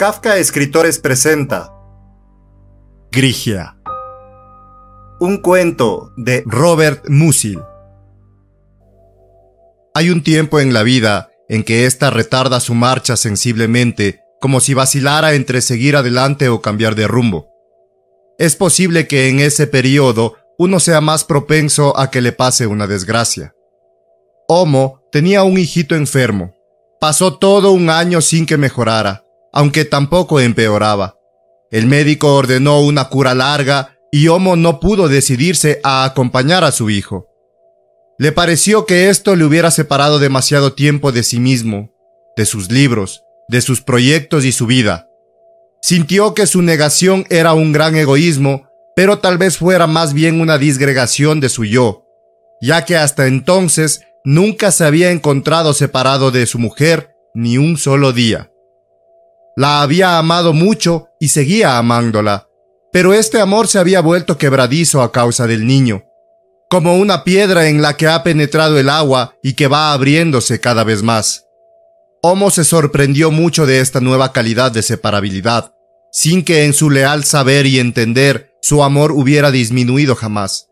Kafka Escritores presenta Grigia, un cuento de Robert Musil. Hay un tiempo en la vida en que ésta retarda su marcha sensiblemente, como si vacilara entre seguir adelante o cambiar de rumbo. Es posible que en ese periodo uno sea más propenso a que le pase una desgracia. Homo tenía un hijito enfermo. Pasó todo un año sin que mejorara, aunque tampoco empeoraba. El médico ordenó una cura larga y Homo no pudo decidirse a acompañar a su hijo. Le pareció que esto le hubiera separado demasiado tiempo de sí mismo, de sus libros, de sus proyectos y su vida. Sintió que su negación era un gran egoísmo, pero tal vez fuera más bien una disgregación de su yo, ya que hasta entonces nunca se había encontrado separado de su mujer ni un solo día. La había amado mucho y seguía amándola, pero este amor se había vuelto quebradizo a causa del niño, como una piedra en la que ha penetrado el agua y que va abriéndose cada vez más. Homo se sorprendió mucho de esta nueva calidad de separabilidad, sin que en su leal saber y entender su amor hubiera disminuido jamás.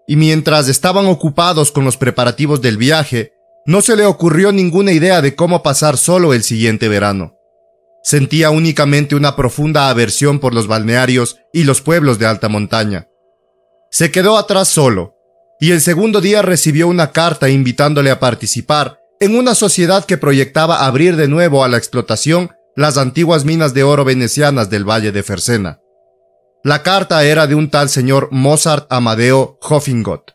Y mientras estaban ocupados con los preparativos del viaje, no se le ocurrió ninguna idea de cómo pasar solo el siguiente verano. Sentía únicamente una profunda aversión por los balnearios y los pueblos de alta montaña. Se quedó atrás solo, y el segundo día recibió una carta invitándole a participar en una sociedad que proyectaba abrir de nuevo a la explotación las antiguas minas de oro venecianas del Valle de Fersena. La carta era de un tal señor Mozart Amadeo Höffingot,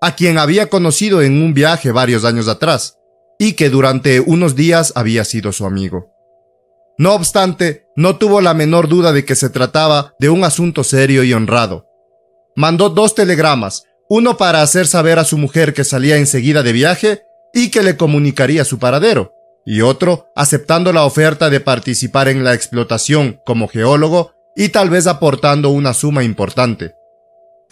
a quien había conocido en un viaje varios años atrás, y que durante unos días había sido su amigo. No obstante, no tuvo la menor duda de que se trataba de un asunto serio y honrado. Mandó 2 telegramas, uno para hacer saber a su mujer que salía enseguida de viaje y que le comunicaría su paradero, y otro aceptando la oferta de participar en la explotación como geólogo y tal vez aportando una suma importante.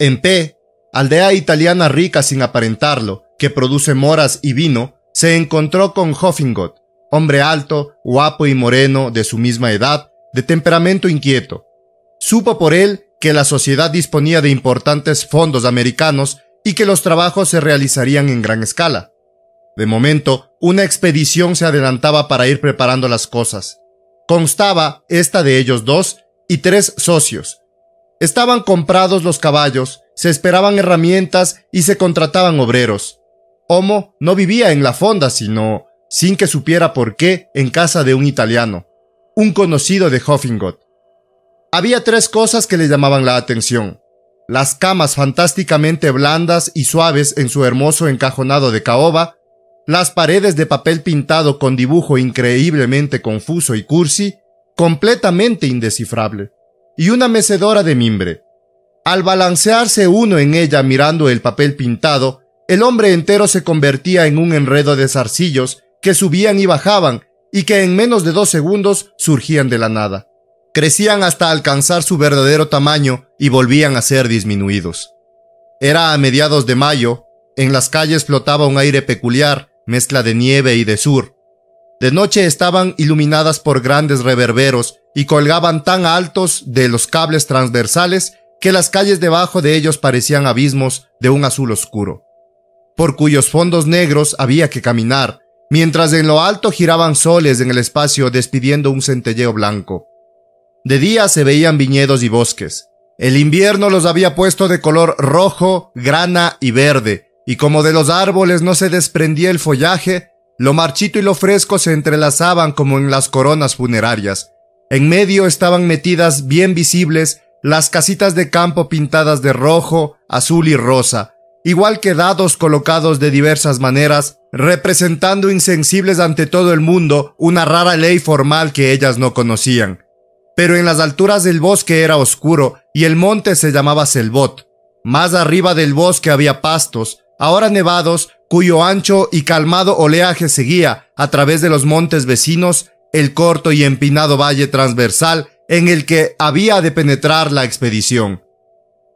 En P, aldea italiana rica sin aparentarlo, que produce moras y vino, se encontró con Höffingot, hombre alto, guapo y moreno, de su misma edad, de temperamento inquieto. Supo por él que la sociedad disponía de importantes fondos americanos y que los trabajos se realizarían en gran escala. De momento, una expedición se adelantaba para ir preparando las cosas. Constaba esta de ellos 2 y 3 socios. Estaban comprados los caballos, se esperaban herramientas y se contrataban obreros. Homo no vivía en la fonda, sino, sin que supiera por qué, en casa de un italiano, un conocido de Höffingot. Había 3 cosas que le llamaban la atención: las camas fantásticamente blandas y suaves en su hermoso encajonado de caoba, las paredes de papel pintado con dibujo increíblemente confuso y cursi, completamente indescifrable, y una mecedora de mimbre. Al balancearse uno en ella mirando el papel pintado, el hombre entero se convertía en un enredo de zarcillos que subían y bajaban y que en menos de 2 segundos surgían de la nada. Crecían hasta alcanzar su verdadero tamaño y volvían a ser disminuidos. Era a mediados de mayo, en las calles flotaba un aire peculiar, mezcla de nieve y de sur. De noche estaban iluminadas por grandes reverberos y colgaban tan altos de los cables transversales que las calles debajo de ellos parecían abismos de un azul oscuro, por cuyos fondos negros había que caminar, mientras en lo alto giraban soles en el espacio despidiendo un centelleo blanco. De día se veían viñedos y bosques. El invierno los había puesto de color rojo, grana y verde, y como de los árboles no se desprendía el follaje, lo marchito y lo fresco se entrelazaban como en las coronas funerarias. En medio estaban metidas bien visibles las casitas de campo pintadas de rojo, azul y rosa, igual que dados colocados de diversas maneras, representando insensibles ante todo el mundo una rara ley formal que ellas no conocían. Pero en las alturas del bosque era oscuro y el monte se llamaba Selbot. Más arriba del bosque había pastos, ahora nevados, cuyo ancho y calmado oleaje seguía, a través de los montes vecinos, el corto y empinado valle transversal en el que había de penetrar la expedición.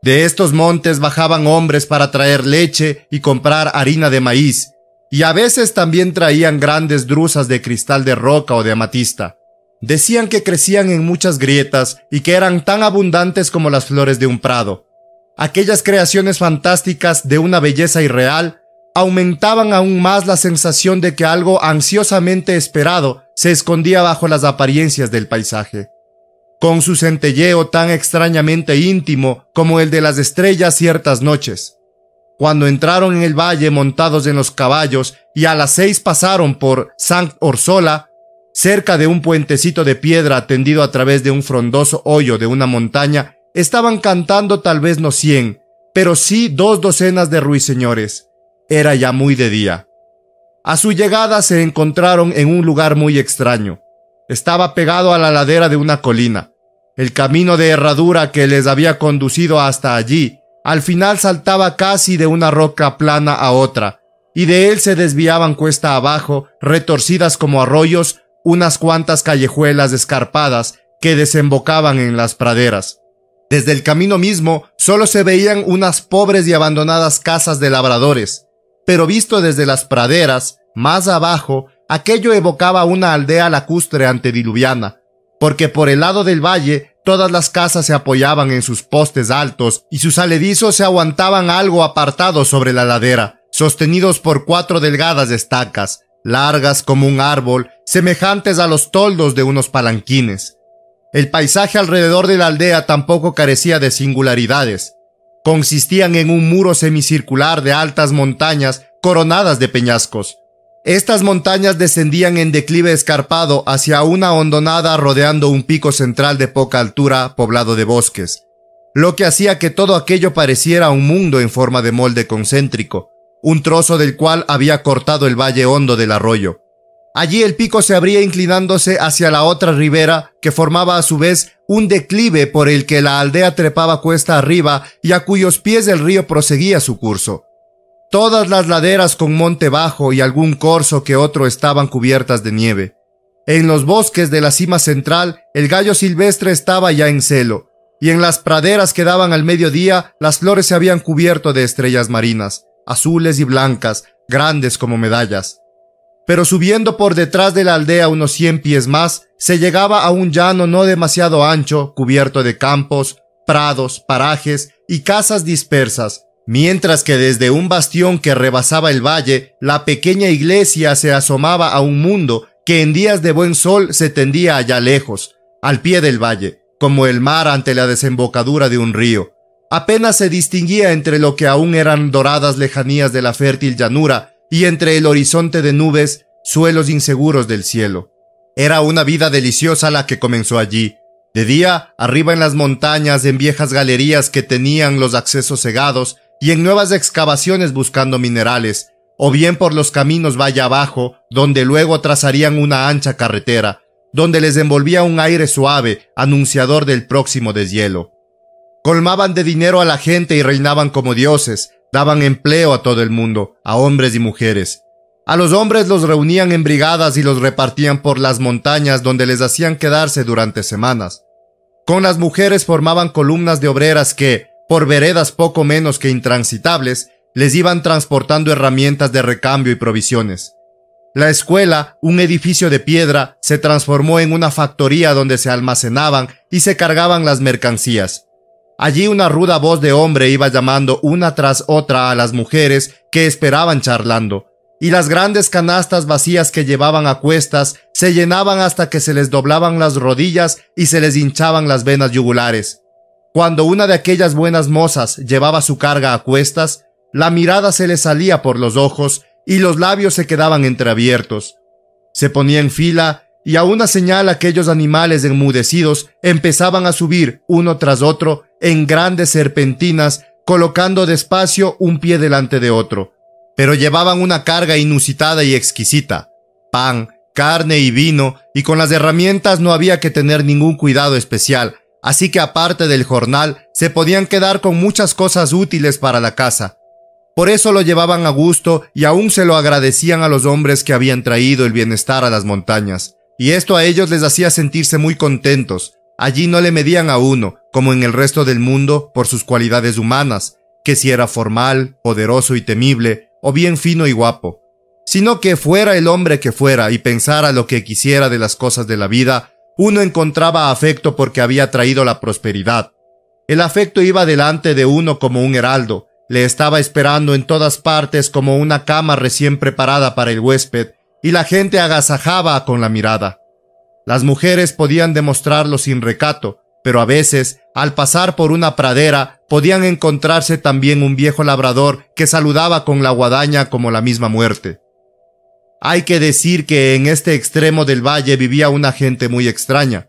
De estos montes bajaban hombres para traer leche y comprar harina de maíz, y a veces también traían grandes drusas de cristal de roca o de amatista. Decían que crecían en muchas grietas y que eran tan abundantes como las flores de un prado. Aquellas creaciones fantásticas de una belleza irreal aumentaban aún más la sensación de que algo ansiosamente esperado se escondía bajo las apariencias del paisaje. Con su centelleo tan extrañamente íntimo como el de las estrellas ciertas noches. Cuando entraron en el valle montados en los caballos y a las 6 pasaron por Sant Orsola, cerca de un puentecito de piedra tendido a través de un frondoso hoyo de una montaña, estaban cantando tal vez no 100, pero sí 2 docenas de ruiseñores. Era ya muy de día. A su llegada se encontraron en un lugar muy extraño. Estaba pegado a la ladera de una colina. El camino de herradura que les había conducido hasta allí, al final saltaba casi de una roca plana a otra, y de él se desviaban cuesta abajo, retorcidas como arroyos, unas cuantas callejuelas escarpadas que desembocaban en las praderas. Desde el camino mismo solo se veían unas pobres y abandonadas casas de labradores, pero visto desde las praderas, más abajo, aquello evocaba una aldea lacustre antediluviana, porque por el lado del valle todas las casas se apoyaban en sus postes altos y sus aledizos se aguantaban algo apartados sobre la ladera, sostenidos por 4 delgadas estacas, largas como un árbol, semejantes a los toldos de unos palanquines. El paisaje alrededor de la aldea tampoco carecía de singularidades. Consistían en un muro semicircular de altas montañas coronadas de peñascos. Estas montañas descendían en declive escarpado hacia una hondonada rodeando un pico central de poca altura poblado de bosques, lo que hacía que todo aquello pareciera un mundo en forma de molde concéntrico, un trozo del cual había cortado el valle hondo del arroyo. Allí el pico se abría inclinándose hacia la otra ribera, que formaba a su vez un declive por el que la aldea trepaba cuesta arriba y a cuyos pies el río proseguía su curso. Todas las laderas con monte bajo y algún corso que otro estaban cubiertas de nieve. En los bosques de la cima central, el gallo silvestre estaba ya en celo, y en las praderas que daban al mediodía, las flores se habían cubierto de estrellas marinas, azules y blancas, grandes como medallas. Pero subiendo por detrás de la aldea unos 100 pies más, se llegaba a un llano no demasiado ancho, cubierto de campos, prados, parajes y casas dispersas, mientras que desde un bastión que rebasaba el valle, la pequeña iglesia se asomaba a un mundo que en días de buen sol se tendía allá lejos, al pie del valle, como el mar ante la desembocadura de un río. Apenas se distinguía entre lo que aún eran doradas lejanías de la fértil llanura y entre el horizonte de nubes, suelos inseguros del cielo. Era una vida deliciosa la que comenzó allí. De día, arriba en las montañas, en viejas galerías que tenían los accesos cegados y en nuevas excavaciones buscando minerales, o bien por los caminos valle abajo, donde luego trazarían una ancha carretera, donde les envolvía un aire suave, anunciador del próximo deshielo. Colmaban de dinero a la gente y reinaban como dioses, daban empleo a todo el mundo, a hombres y mujeres. A los hombres los reunían en brigadas y los repartían por las montañas donde les hacían quedarse durante semanas. Con las mujeres formaban columnas de obreras que, por veredas poco menos que intransitables, les iban transportando herramientas de recambio y provisiones. La escuela, un edificio de piedra, se transformó en una factoría donde se almacenaban y se cargaban las mercancías. Allí una ruda voz de hombre iba llamando una tras otra a las mujeres que esperaban charlando, y las grandes canastas vacías que llevaban a cuestas se llenaban hasta que se les doblaban las rodillas y se les hinchaban las venas yugulares. Cuando una de aquellas buenas mozas llevaba su carga a cuestas, la mirada se le salía por los ojos y los labios se quedaban entreabiertos. Se ponía en fila y a una señal aquellos animales enmudecidos empezaban a subir uno tras otro en grandes serpentinas, colocando despacio un pie delante de otro. Pero llevaban una carga inusitada y exquisita: pan, carne y vino, y con las herramientas no había que tener ningún cuidado especial, así que aparte del jornal se podían quedar con muchas cosas útiles para la casa. Por eso lo llevaban a gusto y aún se lo agradecían a los hombres que habían traído el bienestar a las montañas. Y esto a ellos les hacía sentirse muy contentos. Allí no le medían a uno, como en el resto del mundo, por sus cualidades humanas, que si era formal, poderoso y temible, o bien fino y guapo, sino que fuera el hombre que fuera y pensara lo que quisiera de las cosas de la vida, Uno encontraba afecto porque había traído la prosperidad. El afecto iba delante de uno como un heraldo, le estaba esperando en todas partes como una cama recién preparada para el huésped, y la gente agasajaba con la mirada. Las mujeres podían demostrarlo sin recato, pero a veces, al pasar por una pradera, podían encontrarse también un viejo labrador que saludaba con la guadaña como la misma muerte. Hay que decir que en este extremo del valle vivía una gente muy extraña.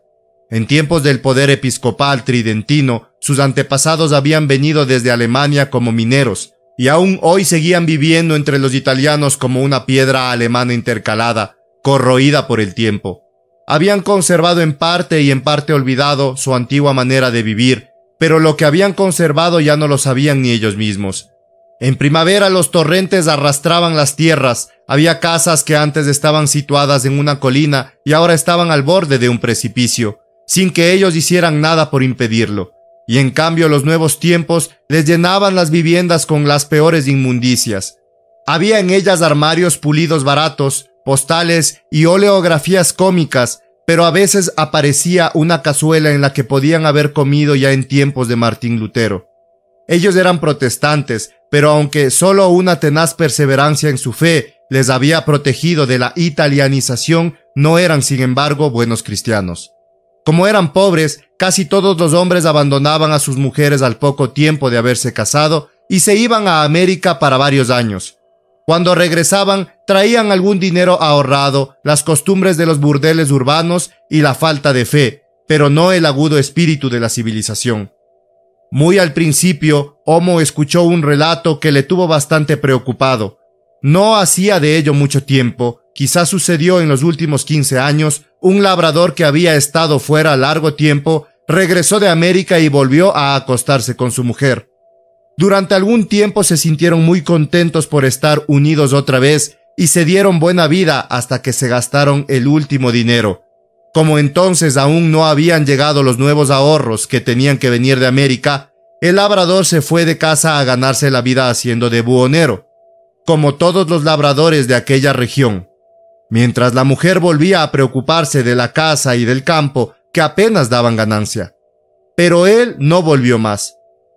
En tiempos del poder episcopal tridentino, sus antepasados habían venido desde Alemania como mineros, y aún hoy seguían viviendo entre los italianos como una piedra alemana intercalada, corroída por el tiempo. Habían conservado en parte y en parte olvidado su antigua manera de vivir, pero lo que habían conservado ya no lo sabían ni ellos mismos. En primavera los torrentes arrastraban las tierras, había casas que antes estaban situadas en una colina y ahora estaban al borde de un precipicio, sin que ellos hicieran nada por impedirlo. Y en cambio los nuevos tiempos les llenaban las viviendas con las peores inmundicias. Había en ellas armarios pulidos baratos, postales y oleografías cómicas, pero a veces aparecía una cazuela en la que podían haber comido ya en tiempos de Martín Lutero. Ellos eran protestantes, pero aunque solo una tenaz perseverancia en su fe les había protegido de la italianización, no eran sin embargo buenos cristianos. Como eran pobres, casi todos los hombres abandonaban a sus mujeres al poco tiempo de haberse casado y se iban a América para varios años. Cuando regresaban, traían algún dinero ahorrado, las costumbres de los burdeles urbanos y la falta de fe, pero no el agudo espíritu de la civilización. Muy al principio, Homo escuchó un relato que le tuvo bastante preocupado. No hacía de ello mucho tiempo, quizás sucedió en los últimos 15 años, un labrador que había estado fuera largo tiempo, regresó de América y volvió a acostarse con su mujer. Durante algún tiempo se sintieron muy contentos por estar unidos otra vez y se dieron buena vida hasta que se gastaron el último dinero. Como entonces aún no habían llegado los nuevos ahorros que tenían que venir de América, el labrador se fue de casa a ganarse la vida haciendo de buhonero, como todos los labradores de aquella región, mientras la mujer volvía a preocuparse de la casa y del campo que apenas daban ganancia. Pero él no volvió más.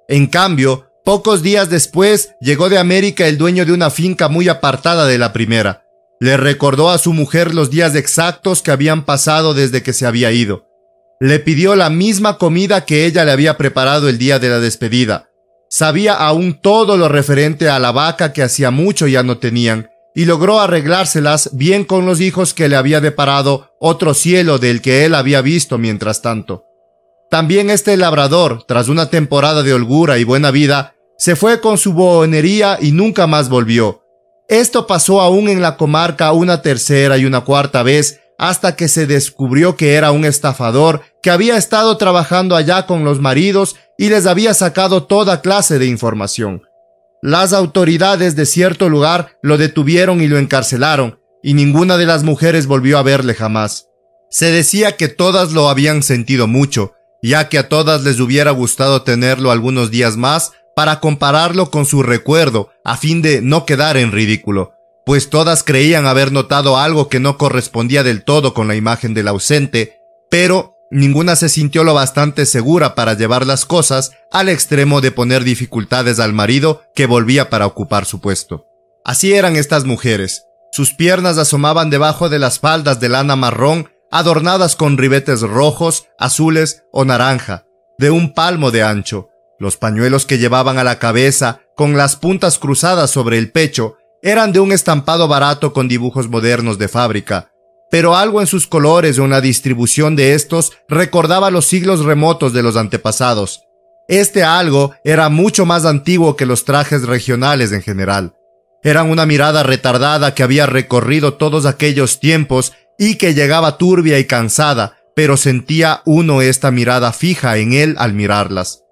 En cambio, pocos días después llegó de América el dueño de una finca muy apartada de la primera. Le recordó a su mujer los días exactos que habían pasado desde que se había ido. Le pidió la misma comida que ella le había preparado el día de la despedida. Sabía aún todo lo referente a la vaca que hacía mucho ya no tenían, y logró arreglárselas bien con los hijos que le había deparado otro cielo del que él había visto mientras tanto. También este labrador, tras una temporada de holgura y buena vida, se fue con su bohonería y nunca más volvió. Esto pasó aún en la comarca una tercera y una cuarta vez, hasta que se descubrió que era un estafador que había estado trabajando allá con los maridos y les había sacado toda clase de información. Las autoridades de cierto lugar lo detuvieron y lo encarcelaron, y ninguna de las mujeres volvió a verle jamás. Se decía que todas lo habían sentido mucho, ya que a todas les hubiera gustado tenerlo algunos días más para compararlo con su recuerdo, a fin de no quedar en ridículo, pues todas creían haber notado algo que no correspondía del todo con la imagen del ausente, pero ninguna se sintió lo bastante segura para llevar las cosas al extremo de poner dificultades al marido que volvía para ocupar su puesto. Así eran estas mujeres. Sus piernas asomaban debajo de las faldas de lana marrón, adornadas con ribetes rojos, azules o naranja, de un palmo de ancho. Los pañuelos que llevaban a la cabeza, con las puntas cruzadas sobre el pecho, eran de un estampado barato con dibujos modernos de fábrica, pero algo en sus colores o en la distribución de estos recordaba los siglos remotos de los antepasados. Este algo era mucho más antiguo que los trajes regionales en general. Eran una mirada retardada que había recorrido todos aquellos tiempos y que llegaba turbia y cansada, pero sentía uno esta mirada fija en él al mirarlas.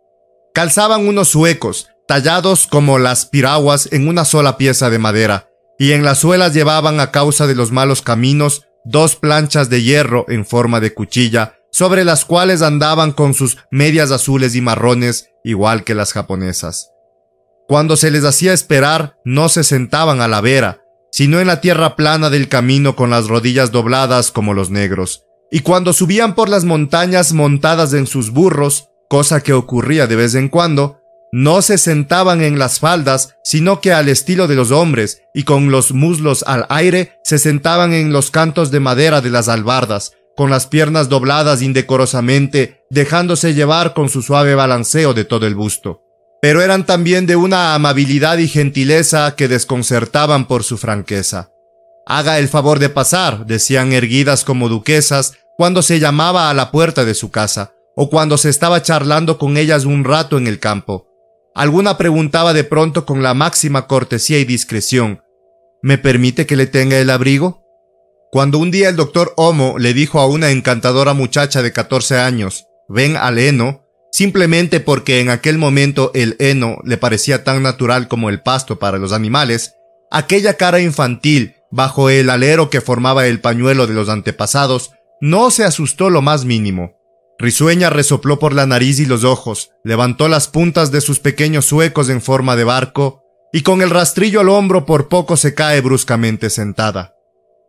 Calzaban unos zuecos, tallados como las piraguas en una sola pieza de madera, y en las suelas llevaban, a causa de los malos caminos, 2 planchas de hierro en forma de cuchilla, sobre las cuales andaban con sus medias azules y marrones, igual que las japonesas. Cuando se les hacía esperar, no se sentaban a la vera, sino en la tierra plana del camino con las rodillas dobladas como los negros. y cuando subían por las montañas montadas en sus burros, cosa que ocurría de vez en cuando, no se sentaban en las faldas, sino que al estilo de los hombres, y con los muslos al aire, se sentaban en los cantos de madera de las albardas, con las piernas dobladas indecorosamente, dejándose llevar con su suave balanceo de todo el busto. Pero eran también de una amabilidad y gentileza que desconcertaban por su franqueza. «Haga el favor de pasar», decían erguidas como duquesas cuando se llamaba a la puerta de su casa, o cuando se estaba charlando con ellas un rato en el campo. Alguna preguntaba de pronto con la máxima cortesía y discreción: «¿Me permite que le tenga el abrigo?». Cuando un día el doctor Omo le dijo a una encantadora muchacha de 14 años: «Ven al heno», simplemente porque en aquel momento el heno le parecía tan natural como el pasto para los animales, aquella cara infantil, bajo el alero que formaba el pañuelo de los antepasados, no se asustó lo más mínimo. Risueña resopló por la nariz y los ojos, levantó las puntas de sus pequeños zuecos en forma de barco, y con el rastrillo al hombro por poco se cae bruscamente sentada.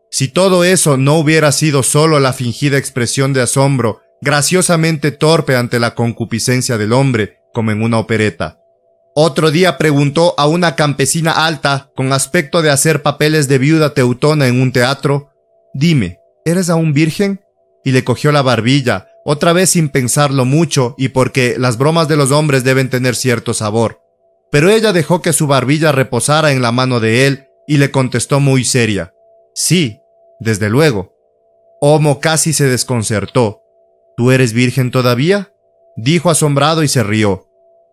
Si todo eso no hubiera sido solo la fingida expresión de asombro, graciosamente torpe ante la concupiscencia del hombre, como en una opereta. Otro día preguntó a una campesina alta, con aspecto de hacer papeles de viuda teutona en un teatro: «Dime, ¿eres aún virgen?», y le cogió la barbilla, otra vez sin pensarlo mucho y porque las bromas de los hombres deben tener cierto sabor. Pero ella dejó que su barbilla reposara en la mano de él y le contestó muy seria: «Sí, desde luego». Omo casi se desconcertó. «¿Tú eres virgen todavía?», dijo asombrado y se rió.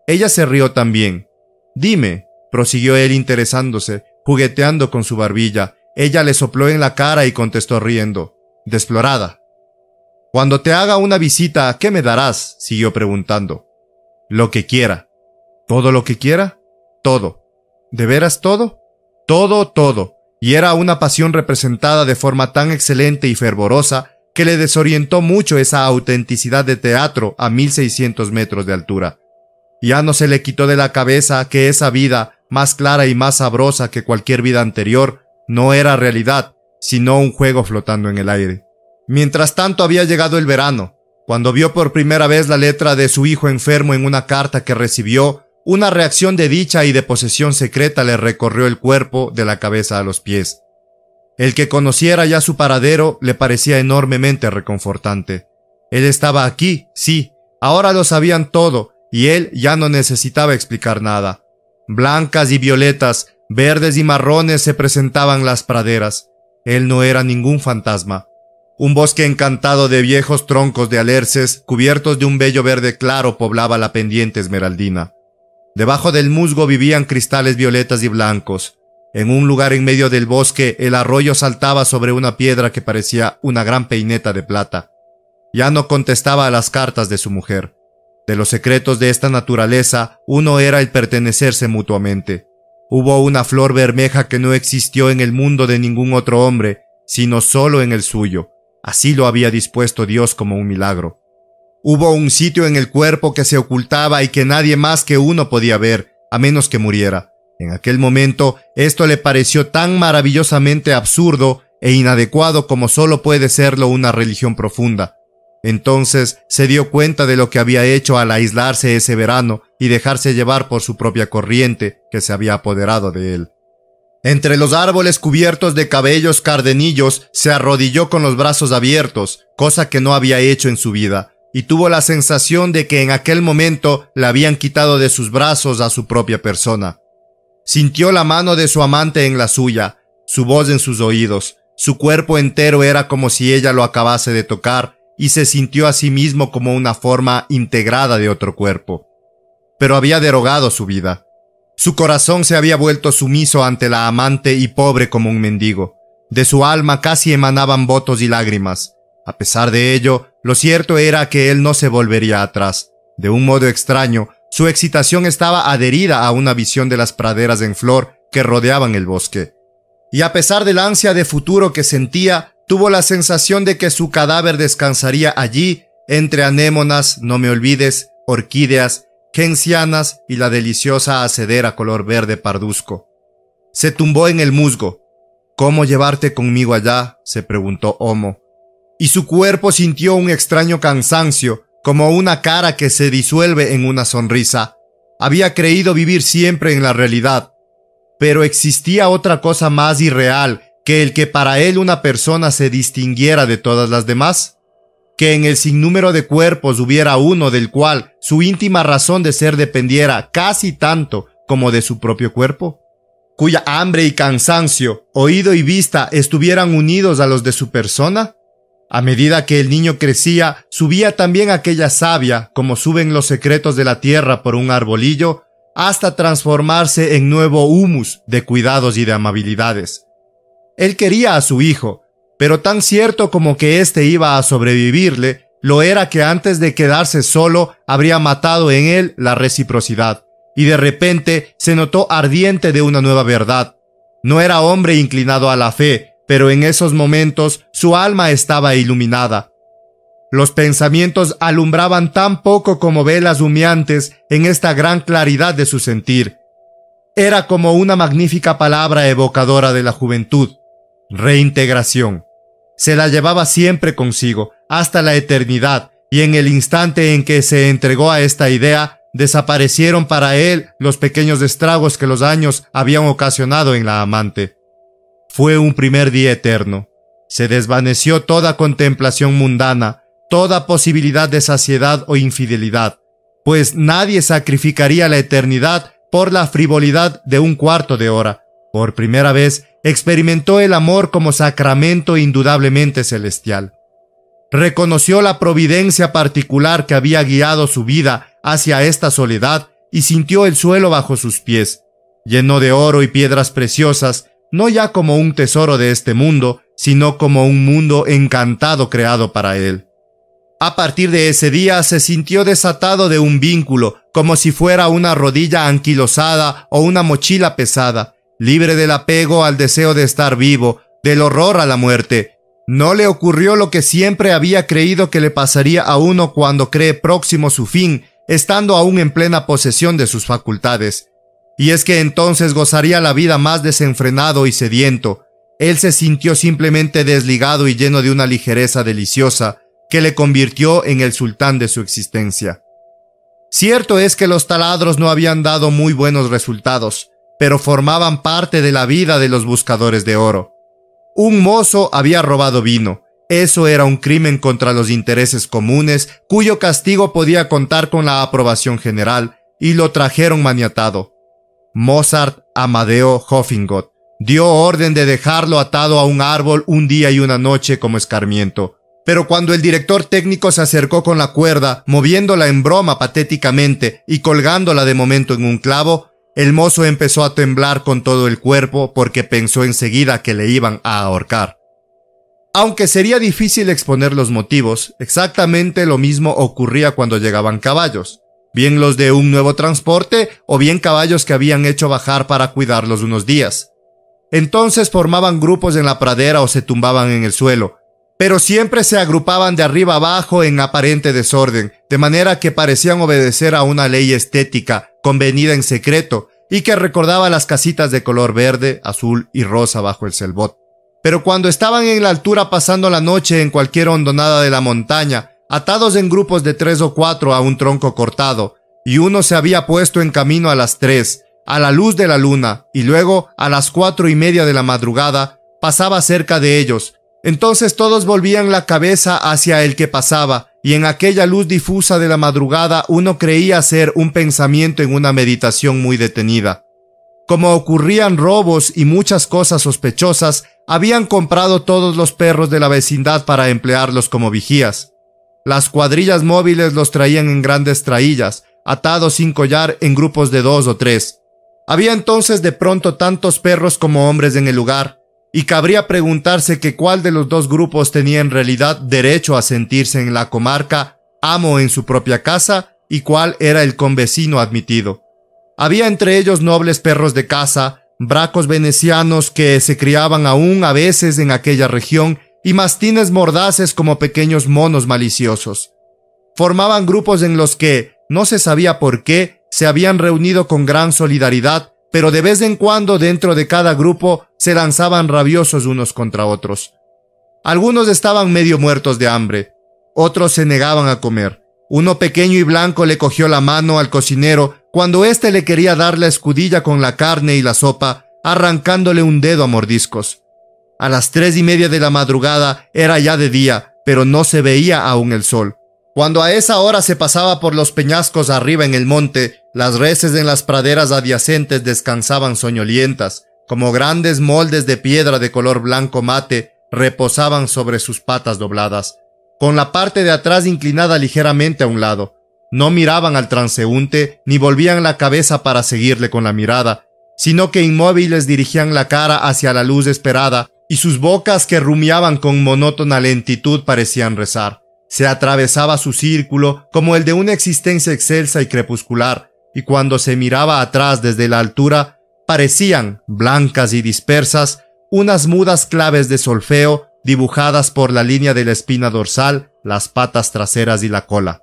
Ella se rió también. «Dime», prosiguió él interesándose, jugueteando con su barbilla. Ella le sopló en la cara y contestó riendo: «Desflorada». «Cuando te haga una visita, ¿qué me darás?», siguió preguntando. «Lo que quiera». «¿Todo lo que quiera?». «Todo». «¿De veras todo?». «Todo, todo». Y era una pasión representada de forma tan excelente y fervorosa que le desorientó mucho esa autenticidad de teatro a 1600 metros de altura. Ya no se le quitó de la cabeza que esa vida, más clara y más sabrosa que cualquier vida anterior, no era realidad, sino un juego flotando en el aire. Mientras tanto había llegado el verano. Cuando vio por primera vez la letra de su hijo enfermo en una carta que recibió, una reacción de dicha y de posesión secreta le recorrió el cuerpo de la cabeza a los pies. El que conociera ya su paradero le parecía enormemente reconfortante. Él estaba aquí, sí, ahora lo sabían todo, y él ya no necesitaba explicar nada. Blancas y violetas, verdes y marrones se presentaban las praderas. Él no era ningún fantasma. Un bosque encantado de viejos troncos de alerces, cubiertos de un bello verde claro, poblaba la pendiente esmeraldina. Debajo del musgo vivían cristales violetas y blancos. En un lugar en medio del bosque, el arroyo saltaba sobre una piedra que parecía una gran peineta de plata. Ya no contestaba a las cartas de su mujer. De los secretos de esta naturaleza, uno era el pertenecerse mutuamente. Hubo una flor bermeja que no existió en el mundo de ningún otro hombre, sino solo en el suyo. Así lo había dispuesto Dios como un milagro. Hubo un sitio en el cuerpo que se ocultaba y que nadie más que uno podía ver, a menos que muriera. En aquel momento, esto le pareció tan maravillosamente absurdo e inadecuado como solo puede serlo una religión profunda. Entonces se dio cuenta de lo que había hecho al aislarse ese verano y dejarse llevar por su propia corriente que se había apoderado de él. Entre los árboles cubiertos de cabellos cardenillos se arrodilló con los brazos abiertos, cosa que no había hecho en su vida, y tuvo la sensación de que en aquel momento le habían quitado de sus brazos a su propia persona. Sintió la mano de su amante en la suya, su voz en sus oídos, su cuerpo entero era como si ella lo acabase de tocar, y se sintió a sí mismo como una forma integrada de otro cuerpo. Pero había derogado su vida. Su corazón se había vuelto sumiso ante la amante y pobre como un mendigo. De su alma casi emanaban votos y lágrimas. A pesar de ello, lo cierto era que él no se volvería atrás. De un modo extraño, su excitación estaba adherida a una visión de las praderas en flor que rodeaban el bosque. Y a pesar del ansia de futuro que sentía, tuvo la sensación de que su cadáver descansaría allí, entre anémonas, no me olvides, orquídeas, gencianas y la deliciosa acedera color verde parduzco. Se tumbó en el musgo. «¿Cómo llevarte conmigo allá?», se preguntó Omo. y su cuerpo sintió un extraño cansancio, como una cara que se disuelve en una sonrisa. Había creído vivir siempre en la realidad, pero existía otra cosa más irreal que el que para él una persona se distinguiera de todas las demás, que en el sinnúmero de cuerpos hubiera uno del cual su íntima razón de ser dependiera casi tanto como de su propio cuerpo, cuya hambre y cansancio, oído y vista estuvieran unidos a los de su persona. A medida que el niño crecía, subía también aquella savia, como suben los secretos de la tierra por un arbolillo, hasta transformarse en nuevo humus de cuidados y de amabilidades. Él quería a su hijo, pero tan cierto como que éste iba a sobrevivirle, lo era que antes de quedarse solo habría matado en él la reciprocidad, y de repente se notó ardiente de una nueva verdad. No era hombre inclinado a la fe, pero en esos momentos su alma estaba iluminada. Los pensamientos alumbraban tan poco como velas humeantes en esta gran claridad de su sentir. Era como una magnífica palabra evocadora de la juventud: reintegración. Se la llevaba siempre consigo, hasta la eternidad, y en el instante en que se entregó a esta idea, desaparecieron para él los pequeños estragos que los años habían ocasionado en la amante. Fue un primer día eterno. Se desvaneció toda contemplación mundana, toda posibilidad de saciedad o infidelidad, pues nadie sacrificaría la eternidad por la frivolidad de un cuarto de hora. Por primera vez experimentó el amor como sacramento indudablemente celestial. Reconoció la providencia particular que había guiado su vida hacia esta soledad y sintió el suelo bajo sus pies, lleno de oro y piedras preciosas, no ya como un tesoro de este mundo, sino como un mundo encantado creado para él. A partir de ese día se sintió desatado de un vínculo, como si fuera una rodilla anquilosada o una mochila pesada, libre del apego al deseo de estar vivo, del horror a la muerte. No le ocurrió lo que siempre había creído que le pasaría a uno cuando cree próximo su fin, estando aún en plena posesión de sus facultades. Y es que entonces gozaría la vida más desenfrenado y sediento. Él se sintió simplemente desligado y lleno de una ligereza deliciosa que le convirtió en el sultán de su existencia. Cierto es que los taladros no habían dado muy buenos resultados, pero formaban parte de la vida de los buscadores de oro. Un mozo había robado vino. Eso era un crimen contra los intereses comunes, cuyo castigo podía contar con la aprobación general, y lo trajeron maniatado. Mozart Amadeo Höffingot dio orden de dejarlo atado a un árbol un día y una noche como escarmiento. Pero cuando el director técnico se acercó con la cuerda, moviéndola en broma patéticamente y colgándola de momento en un clavo, el mozo empezó a temblar con todo el cuerpo porque pensó enseguida que le iban a ahorcar. Aunque sería difícil exponer los motivos, exactamente lo mismo ocurría cuando llegaban caballos, bien los de un nuevo transporte o bien caballos que habían hecho bajar para cuidarlos unos días. Entonces formaban grupos en la pradera o se tumbaban en el suelo, pero siempre se agrupaban de arriba abajo en aparente desorden, de manera que parecían obedecer a una ley estética convenida en secreto y que recordaba las casitas de color verde, azul y rosa bajo el selbot. Pero cuando estaban en la altura pasando la noche en cualquier hondonada de la montaña, atados en grupos de 3 o 4 a un tronco cortado, y uno se había puesto en camino a las 3, a la luz de la luna, y luego a las 4:30 de la madrugada, pasaba cerca de ellos. Entonces todos volvían la cabeza hacia el que pasaba, y en aquella luz difusa de la madrugada uno creía ser un pensamiento en una meditación muy detenida. Como ocurrían robos y muchas cosas sospechosas, habían comprado todos los perros de la vecindad para emplearlos como vigías. Las cuadrillas móviles los traían en grandes traillas, atados sin collar en grupos de 2 o 3. Había entonces de pronto tantos perros como hombres en el lugar, y cabría preguntarse que cuál de los dos grupos tenía en realidad derecho a sentirse en la comarca amo en su propia casa y cuál era el convecino admitido. Había entre ellos nobles perros de caza, bracos venecianos que se criaban aún a veces en aquella región y mastines mordaces como pequeños monos maliciosos. Formaban grupos en los que, no se sabía por qué, se habían reunido con gran solidaridad, pero de vez en cuando dentro de cada grupo se lanzaban rabiosos unos contra otros. Algunos estaban medio muertos de hambre, otros se negaban a comer. Uno pequeño y blanco le cogió la mano al cocinero cuando éste le quería dar la escudilla con la carne y la sopa, arrancándole un dedo a mordiscos. A las 3:30 de la madrugada era ya de día, pero no se veía aún el sol. Cuando a esa hora se pasaba por los peñascos arriba en el monte, las reses en las praderas adyacentes descansaban soñolientas, como grandes moldes de piedra de color blanco mate reposaban sobre sus patas dobladas, con la parte de atrás inclinada ligeramente a un lado. No miraban al transeúnte ni volvían la cabeza para seguirle con la mirada, sino que inmóviles dirigían la cara hacia la luz esperada, y sus bocas que rumiaban con monótona lentitud parecían rezar. Se atravesaba su círculo como el de una existencia excelsa y crepuscular, y cuando se miraba atrás desde la altura, parecían, blancas y dispersas, unas mudas claves de solfeo dibujadas por la línea de la espina dorsal, las patas traseras y la cola.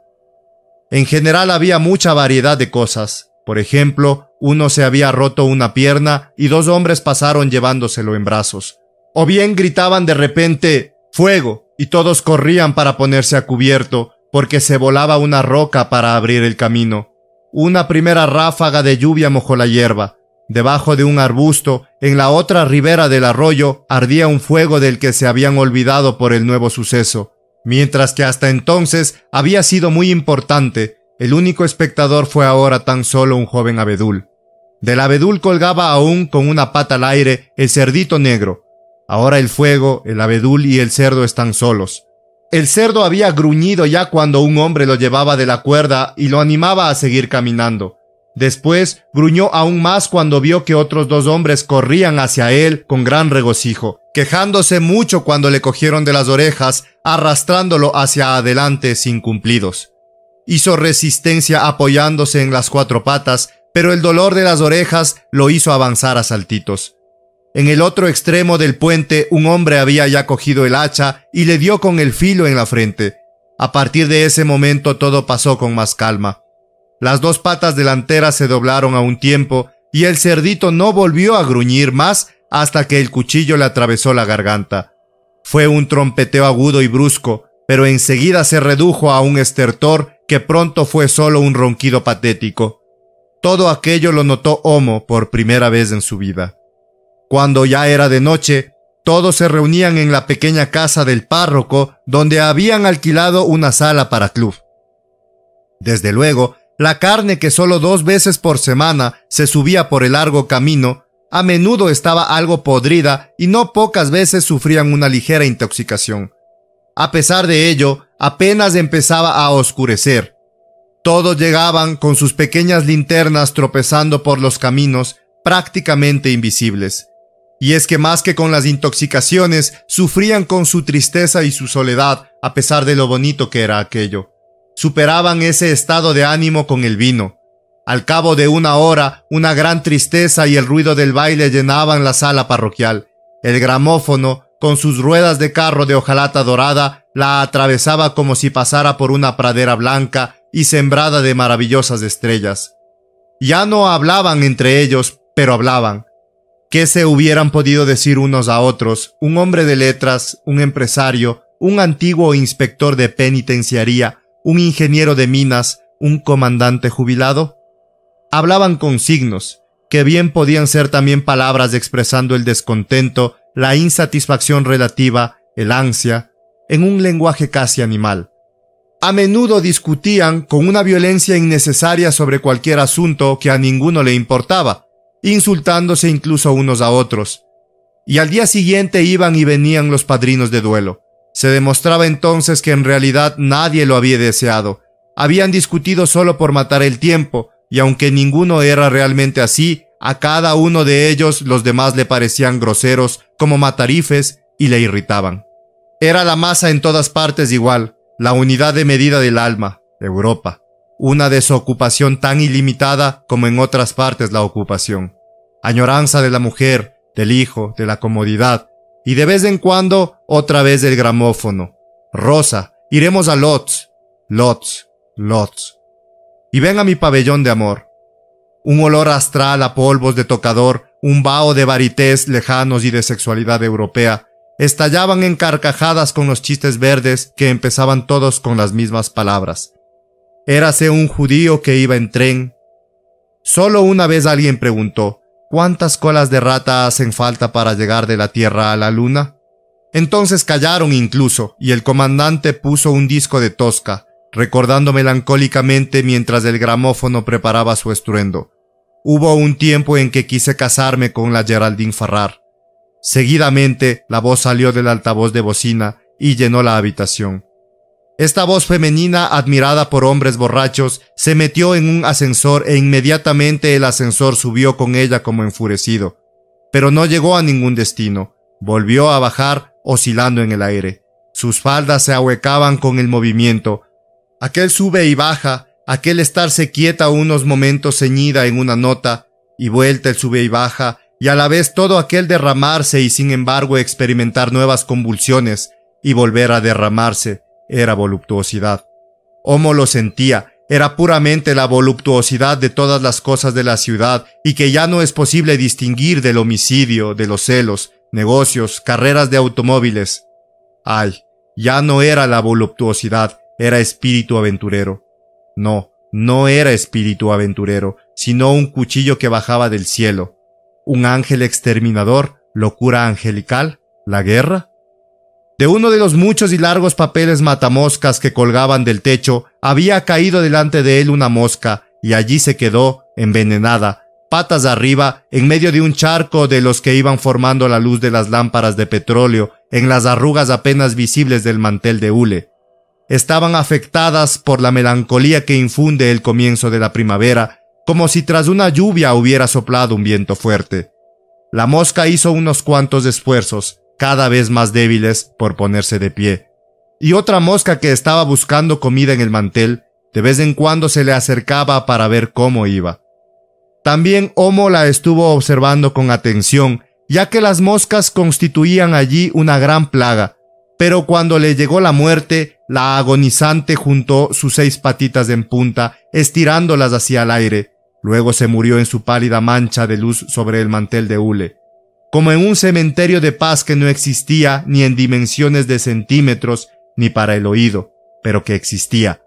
En general había mucha variedad de cosas. Por ejemplo, uno se había roto una pierna y 2 hombres pasaron llevándoselo en brazos. O bien gritaban de repente ¡fuego! Y todos corrían para ponerse a cubierto, porque se volaba una roca para abrir el camino. Una primera ráfaga de lluvia mojó la hierba. Debajo de un arbusto, en la otra ribera del arroyo, ardía un fuego del que se habían olvidado por el nuevo suceso. Mientras que hasta entonces había sido muy importante, el único espectador fue ahora tan solo un joven abedul. Del abedul colgaba aún con una pata al aire el cerdito negro. Ahora el fuego, el abedul y el cerdo están solos. El cerdo había gruñido ya cuando un hombre lo llevaba de la cuerda y lo animaba a seguir caminando. Después gruñó aún más cuando vio que otros 2 hombres corrían hacia él con gran regocijo, quejándose mucho cuando le cogieron de las orejas, arrastrándolo hacia adelante sin cumplidos. Hizo resistencia apoyándose en las 4 patas, pero el dolor de las orejas lo hizo avanzar a saltitos. En el otro extremo del puente, un hombre había ya cogido el hacha y le dio con el filo en la frente. A partir de ese momento todo pasó con más calma. Las 2 patas delanteras se doblaron a un tiempo y el cerdito no volvió a gruñir más hasta que el cuchillo le atravesó la garganta. Fue un trompeteo agudo y brusco, pero enseguida se redujo a un estertor que pronto fue solo un ronquido patético. Todo aquello lo notó Homo por primera vez en su vida. Cuando ya era de noche, todos se reunían en la pequeña casa del párroco, donde habían alquilado una sala para club. Desde luego, la carne que solo 2 veces por semana se subía por el largo camino, a menudo estaba algo podrida y no pocas veces sufrían una ligera intoxicación. A pesar de ello, apenas empezaba a oscurecer. Todos llegaban con sus pequeñas linternas tropezando por los caminos, prácticamente invisibles. Y es que más que con las intoxicaciones, sufrían con su tristeza y su soledad, a pesar de lo bonito que era aquello. Superaban ese estado de ánimo con el vino. Al cabo de 1 hora, una gran tristeza y el ruido del baile llenaban la sala parroquial. El gramófono, con sus ruedas de carro de hojalata dorada, la atravesaba como si pasara por una pradera blanca y sembrada de maravillosas estrellas. Ya no hablaban entre ellos, pero hablaban. ¿Qué se hubieran podido decir unos a otros? Un hombre de letras, un empresario, un antiguo inspector de penitenciaría, un ingeniero de minas, un comandante jubilado. Hablaban con signos, que bien podían ser también palabras expresando el descontento, la insatisfacción relativa, el ansia, en un lenguaje casi animal. A menudo discutían con una violencia innecesaria sobre cualquier asunto que a ninguno le importaba, insultándose incluso unos a otros. Y al día siguiente iban y venían los padrinos de duelo. Se demostraba entonces que en realidad nadie lo había deseado. Habían discutido solo por matar el tiempo, y aunque ninguno era realmente así, a cada uno de ellos los demás le parecían groseros como matarifes y le irritaban. Era la masa en todas partes igual, la unidad de medida del alma, Europa. Una desocupación tan ilimitada como en otras partes la ocupación. Añoranza de la mujer, del hijo, de la comodidad, y de vez en cuando otra vez el gramófono. Rosa, iremos a Lodz, Lodz, Lodz. Y ven a mi pabellón de amor. Un olor astral a polvos de tocador, un vaho de varités lejanos y de sexualidad europea, estallaban en carcajadas con los chistes verdes que empezaban todos con las mismas palabras. Érase un judío que iba en tren. Solo una vez alguien preguntó: ¿cuántas colas de rata hacen falta para llegar de la Tierra a la Luna? Entonces callaron incluso, y el comandante puso un disco de Tosca, recordando melancólicamente mientras el gramófono preparaba su estruendo. Hubo un tiempo en que quise casarme con la Geraldine Farrar. Seguidamente, la voz salió del altavoz de bocina y llenó la habitación. Esta voz femenina, admirada por hombres borrachos, se metió en un ascensor e inmediatamente el ascensor subió con ella como enfurecido. Pero no llegó a ningún destino. Volvió a bajar, oscilando en el aire. Sus faldas se ahuecaban con el movimiento. Aquel sube y baja, aquel estarse quieta unos momentos ceñida en una nota, y vuelta el sube y baja, y a la vez todo aquel derramarse y sin embargo experimentar nuevas convulsiones, y volver a derramarse, era voluptuosidad. Homo lo sentía, era puramente la voluptuosidad de todas las cosas de la ciudad, y que ya no es posible distinguir del homicidio, de los celos, negocios, carreras de automóviles. Ay, ya no era la voluptuosidad, era espíritu aventurero. No era espíritu aventurero, sino un cuchillo que bajaba del cielo. Un ángel exterminador, locura angelical, la guerra. De uno de los muchos y largos papeles matamoscas que colgaban del techo, había caído delante de él una mosca, y allí se quedó, envenenada, patas arriba, en medio de un charco de los que iban formando la luz de las lámparas de petróleo, en las arrugas apenas visibles del mantel de hule. Estaban afectadas por la melancolía que infunde el comienzo de la primavera, como si tras una lluvia hubiera soplado un viento fuerte. La mosca hizo unos cuantos esfuerzos, cada vez más débiles, por ponerse de pie. Y otra mosca que estaba buscando comida en el mantel, de vez en cuando se le acercaba para ver cómo iba. También Homo la estuvo observando con atención, ya que las moscas constituían allí una gran plaga, pero cuando le llegó la muerte, la agonizante juntó sus 6 patitas en punta, estirándolas hacia el aire. Luego se murió en su pálida mancha de luz sobre el mantel de hule, como en un cementerio de paz que no existía ni en dimensiones de centímetros ni para el oído, pero que existía.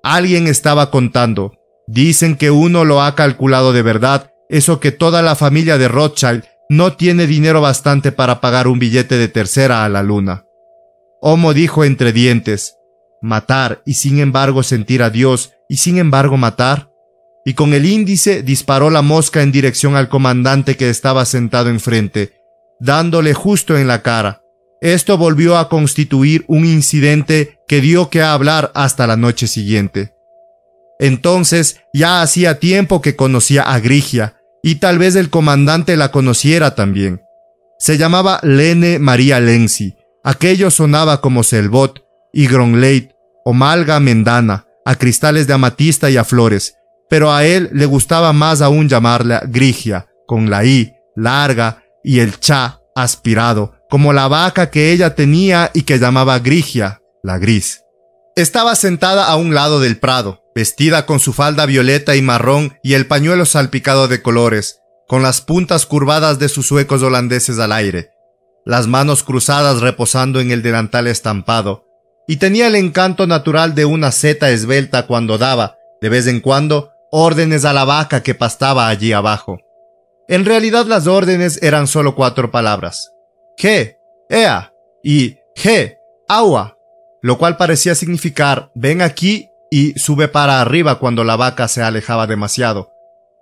Alguien estaba contando. Dicen que uno lo ha calculado de verdad, eso que toda la familia de Rothschild no tiene dinero bastante para pagar un billete de tercera a la luna. Homo dijo entre dientes: matar y sin embargo sentir a Dios y sin embargo matar. Y con el índice disparó la mosca en dirección al comandante que estaba sentado enfrente, dándole justo en la cara. Esto volvió a constituir un incidente que dio que hablar hasta la noche siguiente. Entonces ya hacía tiempo que conocía a Grigia, y tal vez el comandante la conociera también. Se llamaba Lene María Lenzi. Aquello sonaba como Selbot y Gronleit o Malga Mendana, a cristales de amatista y a flores, pero a él le gustaba más aún llamarla Grigia, con la I larga y el cha aspirado, como la vaca que ella tenía y que llamaba Grigia, la gris. Estaba sentada a un lado del prado, vestida con su falda violeta y marrón y el pañuelo salpicado de colores, con las puntas curvadas de sus zuecos holandeses al aire, las manos cruzadas reposando en el delantal estampado, y tenía el encanto natural de una seta esbelta cuando daba, de vez en cuando, órdenes a la vaca que pastaba allí abajo. En realidad las órdenes eran solo 4 palabras: je, ea y je, agua, lo cual parecía significar ven aquí y sube para arriba cuando la vaca se alejaba demasiado.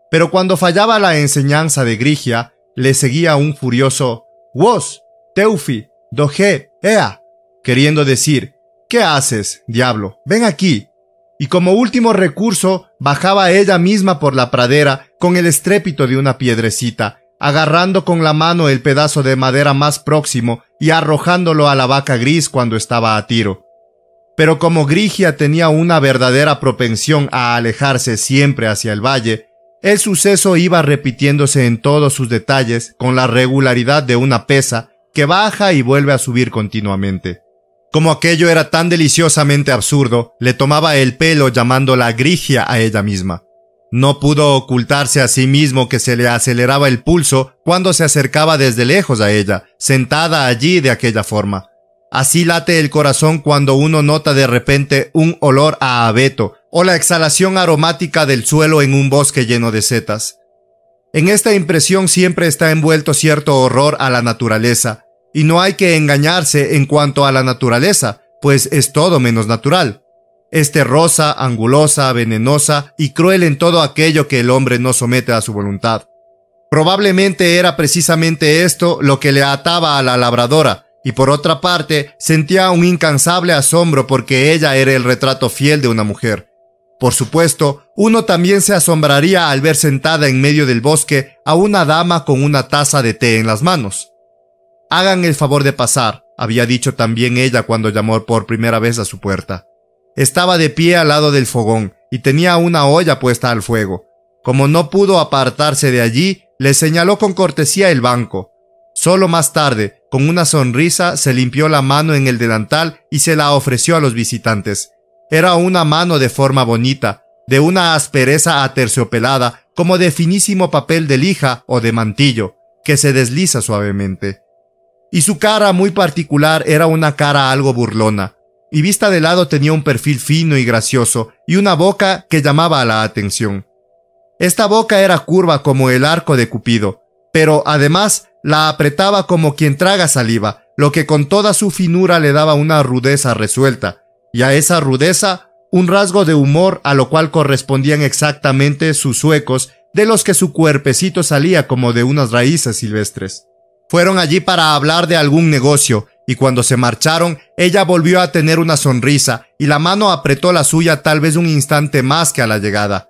Pero cuando fallaba la enseñanza de Grigia, le seguía un furioso wos, teufi, doje, ea, queriendo decir ¿qué haces, diablo? Ven aquí. Y como último recurso, bajaba ella misma por la pradera con el estrépito de una piedrecita, agarrando con la mano el pedazo de madera más próximo y arrojándolo a la vaca gris cuando estaba a tiro. Pero como Grigia tenía una verdadera propensión a alejarse siempre hacia el valle, el suceso iba repitiéndose en todos sus detalles con la regularidad de una pesa que baja y vuelve a subir continuamente. Como aquello era tan deliciosamente absurdo, le tomaba el pelo llamándola Grigia a ella misma. No pudo ocultarse a sí mismo que se le aceleraba el pulso cuando se acercaba desde lejos a ella, sentada allí de aquella forma. Así late el corazón cuando uno nota de repente un olor a abeto o la exhalación aromática del suelo en un bosque lleno de setas. En esta impresión siempre está envuelto cierto horror a la naturaleza, y no hay que engañarse en cuanto a la naturaleza, pues es todo menos natural. Es terrosa, angulosa, venenosa y cruel en todo aquello que el hombre no somete a su voluntad. Probablemente era precisamente esto lo que le ataba a la labradora, y por otra parte sentía un incansable asombro porque ella era el retrato fiel de una mujer. Por supuesto, uno también se asombraría al ver sentada en medio del bosque a una dama con una taza de té en las manos. «Hagan el favor de pasar», había dicho también ella cuando llamó por primera vez a su puerta. Estaba de pie al lado del fogón y tenía una olla puesta al fuego. Como no pudo apartarse de allí, le señaló con cortesía el banco. Solo más tarde, con una sonrisa, se limpió la mano en el delantal y se la ofreció a los visitantes. Era una mano de forma bonita, de una aspereza aterciopelada, como de finísimo papel de lija o de mantillo, que se desliza suavemente. Y su cara muy particular era una cara algo burlona, y vista de lado tenía un perfil fino y gracioso, y una boca que llamaba la atención. Esta boca era curva como el arco de Cupido, pero además la apretaba como quien traga saliva, lo que con toda su finura le daba una rudeza resuelta, y a esa rudeza un rasgo de humor a lo cual correspondían exactamente sus zuecos, de los que su cuerpecito salía como de unas raíces silvestres. Fueron allí para hablar de algún negocio, y cuando se marcharon, ella volvió a tener una sonrisa, y la mano apretó la suya tal vez un instante más que a la llegada.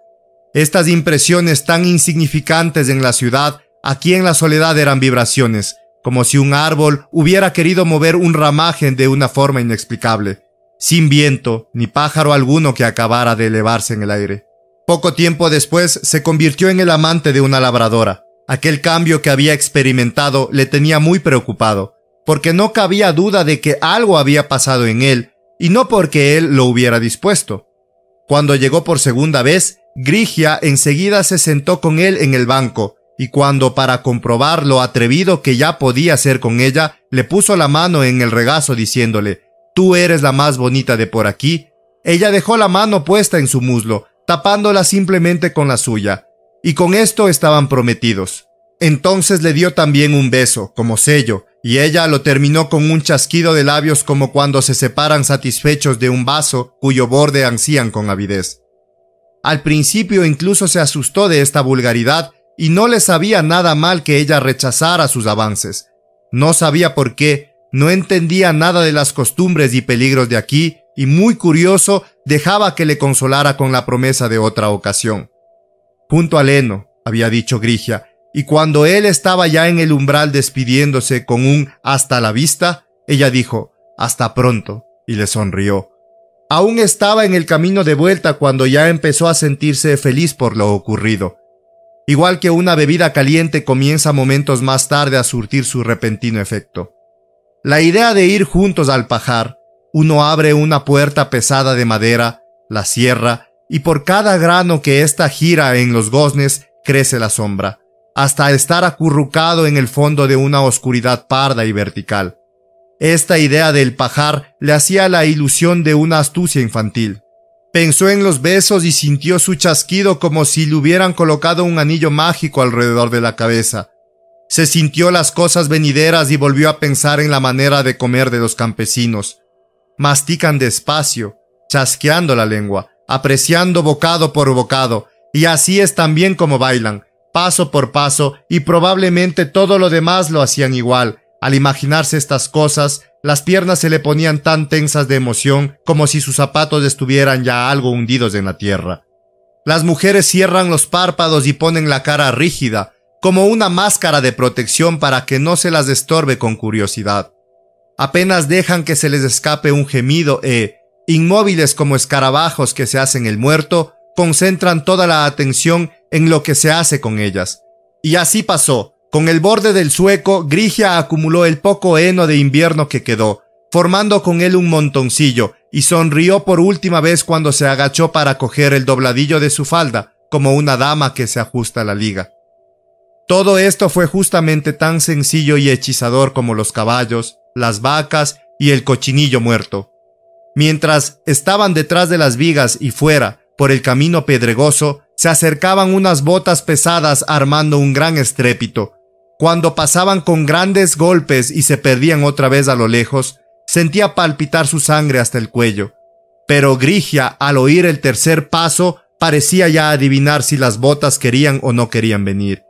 Estas impresiones tan insignificantes en la ciudad, aquí en la soledad eran vibraciones, como si un árbol hubiera querido mover un ramaje de una forma inexplicable, sin viento ni pájaro alguno que acabara de elevarse en el aire. Poco tiempo después se convirtió en el amante de una labradora. Aquel cambio que había experimentado le tenía muy preocupado, porque no cabía duda de que algo había pasado en él, y no porque él lo hubiera dispuesto. Cuando llegó por segunda vez, Grigia enseguida se sentó con él en el banco, y cuando, para comprobar lo atrevido que ya podía ser con ella, le puso la mano en el regazo diciéndole: «Tú eres la más bonita de por aquí», ella dejó la mano puesta en su muslo, tapándola simplemente con la suya, y con esto estaban prometidos. Entonces le dio también un beso, como sello, y ella lo terminó con un chasquido de labios como cuando se separan satisfechos de un vaso cuyo borde ansían con avidez. Al principio incluso se asustó de esta vulgaridad y no le sabía nada mal que ella rechazara sus avances. No sabía por qué, no entendía nada de las costumbres y peligros de aquí, y muy curioso, dejaba que le consolara con la promesa de otra ocasión. «Junto al heno», había dicho Grigia, y cuando él estaba ya en el umbral despidiéndose con un «hasta la vista», ella dijo «hasta pronto», y le sonrió. Aún estaba en el camino de vuelta cuando ya empezó a sentirse feliz por lo ocurrido. Igual que una bebida caliente comienza momentos más tarde a surtir su repentino efecto. La idea de ir juntos al pajar, uno abre una puerta pesada de madera, la cierra, y por cada grano que ésta gira en los goznes crece la sombra, hasta estar acurrucado en el fondo de una oscuridad parda y vertical. Esta idea del pajar le hacía la ilusión de una astucia infantil. Pensó en los besos y sintió su chasquido como si le hubieran colocado un anillo mágico alrededor de la cabeza. Se sintió las cosas venideras y volvió a pensar en la manera de comer de los campesinos. Mastican despacio, chasqueando la lengua, apreciando bocado por bocado, y así es también como bailan, paso por paso, y probablemente todo lo demás lo hacían igual. Al imaginarse estas cosas, las piernas se le ponían tan tensas de emoción como si sus zapatos estuvieran ya algo hundidos en la tierra. Las mujeres cierran los párpados y ponen la cara rígida, como una máscara de protección para que no se las estorbe con curiosidad. Apenas dejan que se les escape un gemido inmóviles como escarabajos que se hacen el muerto, concentran toda la atención en lo que se hace con ellas. Y así pasó. Con el borde del zueco, Grigia acumuló el poco heno de invierno que quedó, formando con él un montoncillo, y sonrió por última vez cuando se agachó para coger el dobladillo de su falda, como una dama que se ajusta a la liga. Todo esto fue justamente tan sencillo y hechizador como los caballos, las vacas y el cochinillo muerto. Mientras estaban detrás de las vigas y fuera, por el camino pedregoso, se acercaban unas botas pesadas armando un gran estrépito. Cuando pasaban con grandes golpes y se perdían otra vez a lo lejos, sentía palpitar su sangre hasta el cuello. Pero Grigia, al oír el tercer paso, parecía ya adivinar si las botas querían o no querían venir.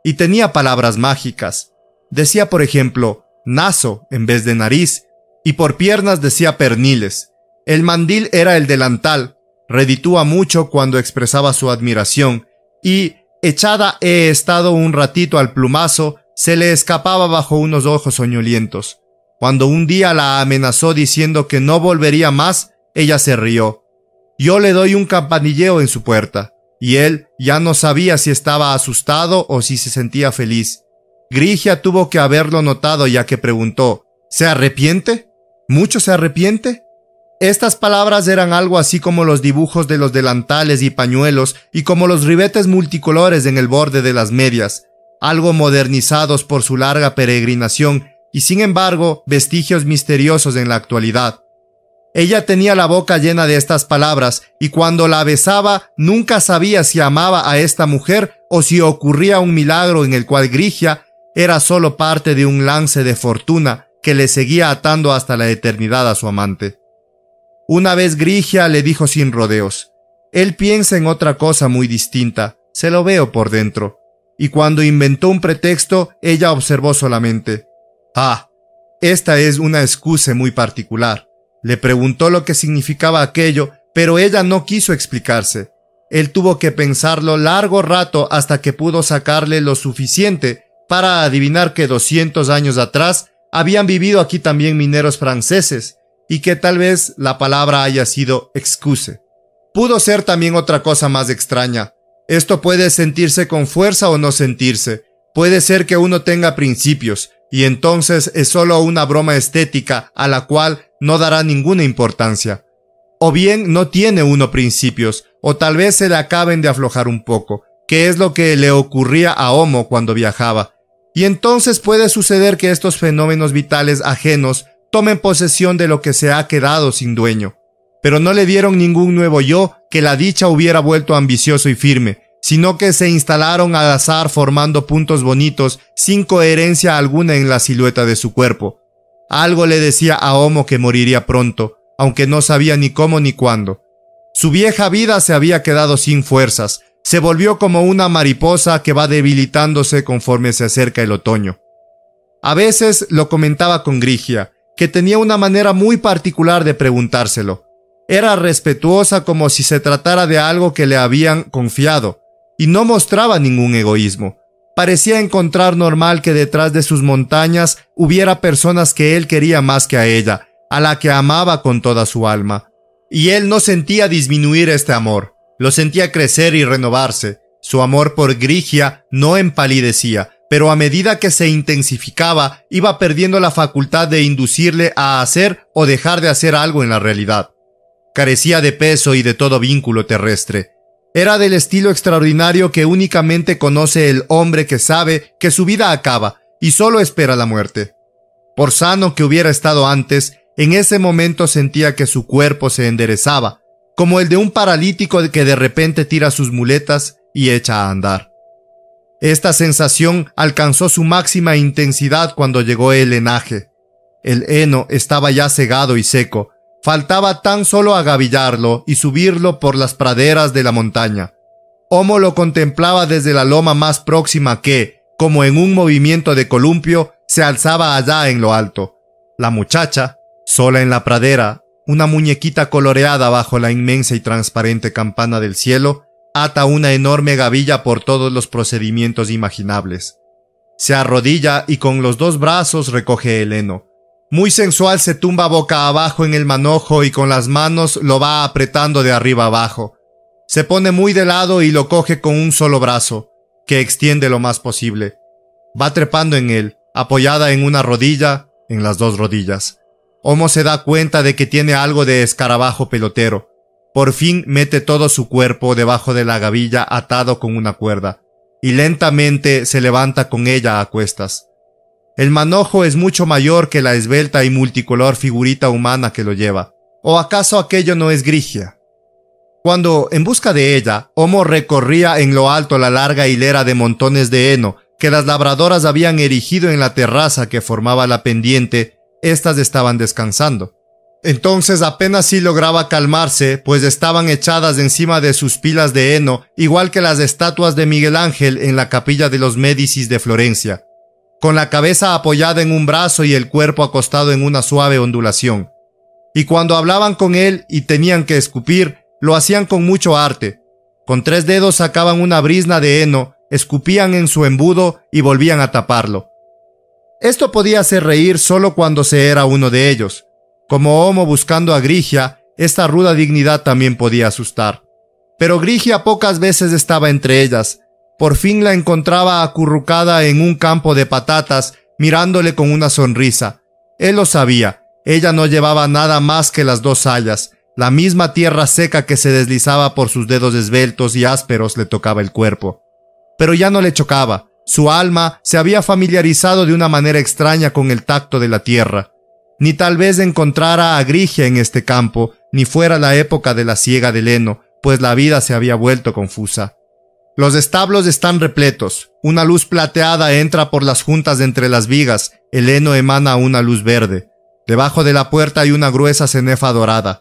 Y tenía palabras mágicas. Decía, por ejemplo, naso en vez de nariz, y por piernas decía perniles. El mandil era el delantal, reditúa mucho cuando expresaba su admiración, y, echada he estado un ratito al plumazo, se le escapaba bajo unos ojos soñolientos. Cuando un día la amenazó diciendo que no volvería más, ella se rió. Yo le doy un campanilleo en su puerta, y él ya no sabía si estaba asustado o si se sentía feliz. Grigia tuvo que haberlo notado, ya que preguntó, ¿se arrepiente? ¿Mucho se arrepiente? Estas palabras eran algo así como los dibujos de los delantales y pañuelos y como los ribetes multicolores en el borde de las medias, algo modernizados por su larga peregrinación y sin embargo vestigios misteriosos en la actualidad. Ella tenía la boca llena de estas palabras y cuando la besaba nunca sabía si amaba a esta mujer o si ocurría un milagro en el cual Grigia era solo parte de un lance de fortuna que le seguía atando hasta la eternidad a su amante. Una vez Grigia le dijo sin rodeos, él piensa en otra cosa muy distinta, se lo veo por dentro. Y cuando inventó un pretexto, ella observó solamente, esta es una excusa muy particular. Le preguntó lo que significaba aquello, pero ella no quiso explicarse. Él tuvo que pensarlo largo rato hasta que pudo sacarle lo suficiente para adivinar que 200 años atrás habían vivido aquí también mineros franceses, y que tal vez la palabra haya sido excuse. Pudo ser también otra cosa más extraña. Esto puede sentirse con fuerza o no sentirse. Puede ser que uno tenga principios, y entonces es solo una broma estética a la cual no dará ninguna importancia. O bien no tiene uno principios, o tal vez se le acaben de aflojar un poco, que es lo que le ocurría a Homo cuando viajaba. Y entonces puede suceder que estos fenómenos vitales ajenos tomen posesión de lo que se ha quedado sin dueño. Pero no le dieron ningún nuevo yo que la dicha hubiera vuelto ambicioso y firme, sino que se instalaron al azar formando puntos bonitos sin coherencia alguna en la silueta de su cuerpo. Algo le decía a Homo que moriría pronto, aunque no sabía ni cómo ni cuándo. Su vieja vida se había quedado sin fuerzas, se volvió como una mariposa que va debilitándose conforme se acerca el otoño. A veces lo comentaba con Grigia, que tenía una manera muy particular de preguntárselo. Era respetuosa como si se tratara de algo que le habían confiado, y no mostraba ningún egoísmo. Parecía encontrar normal que detrás de sus montañas hubiera personas que él quería más que a ella, a la que amaba con toda su alma. Y él no sentía disminuir este amor, lo sentía crecer y renovarse. Su amor por Grigia no empalidecía, pero a medida que se intensificaba, iba perdiendo la facultad de inducirle a hacer o dejar de hacer algo en la realidad. Carecía de peso y de todo vínculo terrestre. Era del estilo extraordinario que únicamente conoce el hombre que sabe que su vida acaba y solo espera la muerte. Por sano que hubiera estado antes, en ese momento sentía que su cuerpo se enderezaba, como el de un paralítico que de repente tira sus muletas y echa a andar. Esta sensación alcanzó su máxima intensidad cuando llegó el henaje. El heno estaba ya cegado y seco. Faltaba tan solo agavillarlo y subirlo por las praderas de la montaña. Homo lo contemplaba desde la loma más próxima que, como en un movimiento de columpio, se alzaba allá en lo alto. La muchacha, sola en la pradera, una muñequita coloreada bajo la inmensa y transparente campana del cielo, ata una enorme gavilla por todos los procedimientos imaginables. Se arrodilla y con los 2 brazos recoge el heno. Muy sensual se tumba boca abajo en el manojo y con las manos lo va apretando de arriba abajo. Se pone muy de lado y lo coge con un solo brazo, que extiende lo más posible. Va trepando en él, apoyada en una rodilla, en las 2 rodillas. Homo se da cuenta de que tiene algo de escarabajo pelotero. por fin mete todo su cuerpo debajo de la gavilla atado con una cuerda, y lentamente se levanta con ella a cuestas. El manojo es mucho mayor que la esbelta y multicolor figurita humana que lo lleva. ¿O acaso aquello no es Grigia? Cuando, en busca de ella, Homo recorría en lo alto la larga hilera de montones de heno que las labradoras habían erigido en la terraza que formaba la pendiente, éstas estaban descansando. Entonces apenas sí lograba calmarse, pues estaban echadas encima de sus pilas de heno, igual que las estatuas de Miguel Ángel en la capilla de los Médicis de Florencia, con la cabeza apoyada en un brazo y el cuerpo acostado en una suave ondulación. Y cuando hablaban con él y tenían que escupir, lo hacían con mucho arte. Con 3 dedos sacaban una brizna de heno, escupían en su embudo y volvían a taparlo. Esto podía hacer reír solo cuando se era uno de ellos. Como Homo buscando a Grigia, esta ruda dignidad también podía asustar. Pero Grigia pocas veces estaba entre ellas. Por fin la encontraba acurrucada en un campo de patatas, mirándole con una sonrisa. Él lo sabía, ella no llevaba nada más que las 2 sayas. La misma tierra seca que se deslizaba por sus dedos esbeltos y ásperos le tocaba el cuerpo. Pero ya no le chocaba. Su alma se había familiarizado de una manera extraña con el tacto de la tierra. Ni tal vez encontrara a Grigia en este campo, ni fuera la época de la siega del heno, pues la vida se había vuelto confusa. Los establos están repletos. Una luz plateada entra por las juntas entre las vigas. El heno emana una luz verde. Debajo de la puerta hay una gruesa cenefa dorada.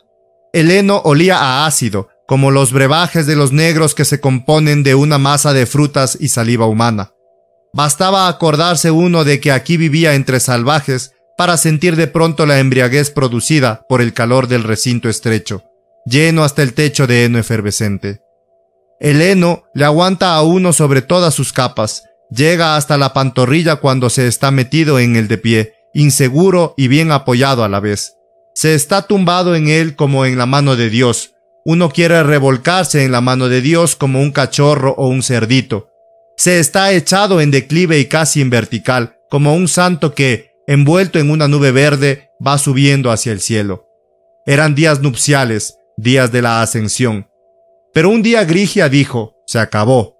El heno olía a ácido, como los brebajes de los negros que se componen de una masa de frutas y saliva humana. Bastaba acordarse uno de que aquí vivía entre salvajes para sentir de pronto la embriaguez producida por el calor del recinto estrecho, lleno hasta el techo de heno efervescente. El heno le aguanta a uno sobre todas sus capas, llega hasta la pantorrilla cuando se está metido en el de pie, inseguro y bien apoyado a la vez. Se está tumbado en él como en la mano de Dios. Uno quiere revolcarse en la mano de Dios como un cachorro o un cerdito. Se está echado en declive y casi en vertical, como un santo que, envuelto en una nube verde, va subiendo hacia el cielo. Eran días nupciales, días de la ascensión. Pero un día Grigia dijo, se acabó.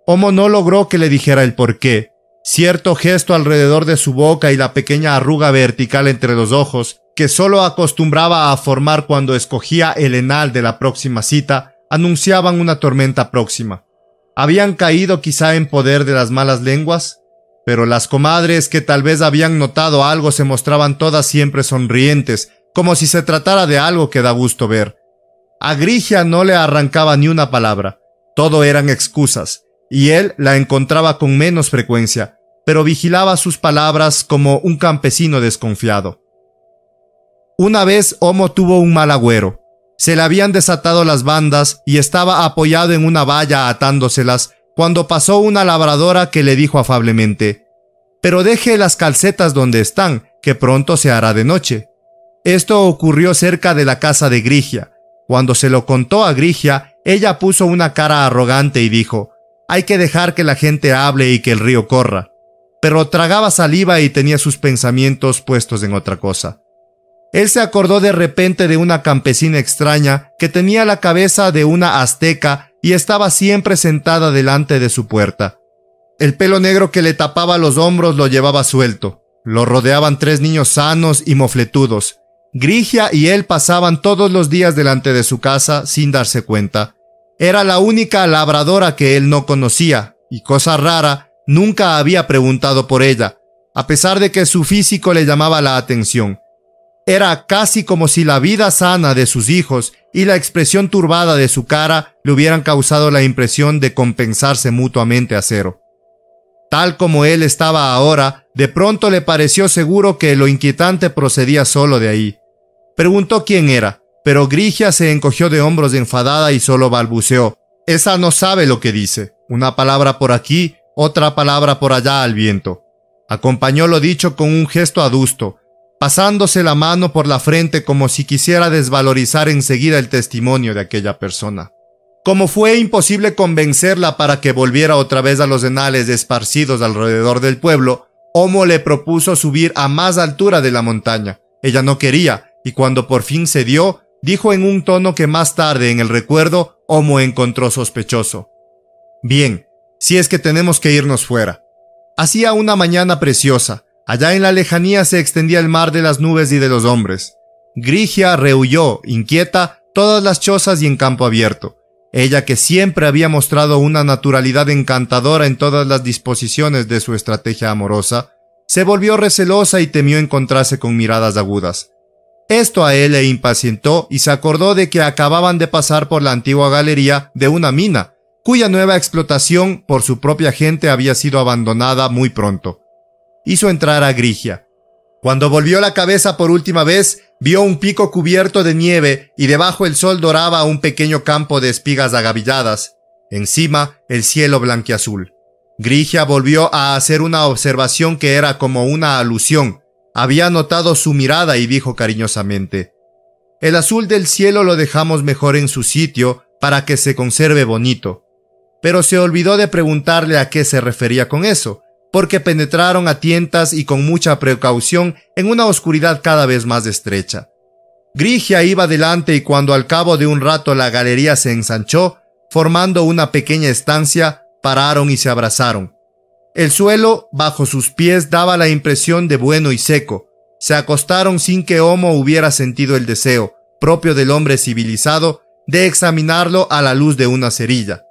Homo no logró que le dijera el porqué. Cierto gesto alrededor de su boca y la pequeña arruga vertical entre los ojos, que solo acostumbraba a formar cuando escogía el enal de la próxima cita, anunciaban una tormenta próxima. ¿Habían caído quizá en poder de las malas lenguas? Pero las comadres que tal vez habían notado algo se mostraban todas siempre sonrientes, como si se tratara de algo que da gusto ver. A Grigia no le arrancaba ni una palabra, todo eran excusas, y él la encontraba con menos frecuencia, pero vigilaba sus palabras como un campesino desconfiado. Una vez Homo tuvo un mal agüero. Se le habían desatado las bandas y estaba apoyado en una valla atándoselas cuando pasó una labradora que le dijo afablemente: «Pero deje las calcetas donde están, que pronto se hará de noche». Esto ocurrió cerca de la casa de Grigia. Cuando se lo contó a Grigia, ella puso una cara arrogante y dijo: «Hay que dejar que la gente hable y que el río corra». Pero tragaba saliva y tenía sus pensamientos puestos en otra cosa. Él se acordó de repente de una campesina extraña que tenía la cabeza de una azteca y estaba siempre sentada delante de su puerta. El pelo negro que le tapaba los hombros lo llevaba suelto. Lo rodeaban 3 niños sanos y mofletudos. Grigia y él pasaban todos los días delante de su casa sin darse cuenta. Era la única labradora que él no conocía, y cosa rara, nunca había preguntado por ella, a pesar de que su físico le llamaba la atención. Era casi como si la vida sana de sus hijos y la expresión turbada de su cara le hubieran causado la impresión de compensarse mutuamente a cero. Tal como él estaba ahora, de pronto le pareció seguro que lo inquietante procedía solo de ahí. Preguntó quién era, pero Grigia se encogió de hombros enfadada y solo balbuceó: «Esa no sabe lo que dice. Una palabra por aquí, otra palabra por allá al viento». Acompañó lo dicho con un gesto adusto, pasándose la mano por la frente como si quisiera desvalorizar enseguida el testimonio de aquella persona. Como fue imposible convencerla para que volviera otra vez a los enales esparcidos alrededor del pueblo, Homo le propuso subir a más altura de la montaña. Ella no quería, y cuando por fin cedió, dijo en un tono que más tarde en el recuerdo Homo encontró sospechoso. Bien, si es que tenemos que irnos fuera. Hacía una mañana preciosa. Allá en la lejanía se extendía el mar de las nubes y de los hombres. Grigia rehuyó, inquieta, todas las chozas y en campo abierto. Ella, que siempre había mostrado una naturalidad encantadora en todas las disposiciones de su estrategia amorosa, se volvió recelosa y temió encontrarse con miradas agudas. Esto a él le impacientó y se acordó de que acababan de pasar por la antigua galería de una mina, cuya nueva explotación por su propia gente había sido abandonada muy pronto. Hizo entrar a Grigia. Cuando volvió la cabeza por última vez, vio un pico cubierto de nieve y debajo el sol doraba un pequeño campo de espigas agavilladas. Encima, el cielo blanquiazul. Grigia volvió a hacer una observación que era como una alusión. Había notado su mirada y dijo cariñosamente: «El azul del cielo lo dejamos mejor en su sitio para que se conserve bonito». Pero se olvidó de preguntarle a qué se refería con eso, porque penetraron a tientas y con mucha precaución en una oscuridad cada vez más estrecha. Grigia iba delante y cuando al cabo de un rato la galería se ensanchó, formando una pequeña estancia, pararon y se abrazaron. El suelo bajo sus pies daba la impresión de bueno y seco. Se acostaron sin que Homo hubiera sentido el deseo, propio del hombre civilizado, de examinarlo a la luz de una cerilla.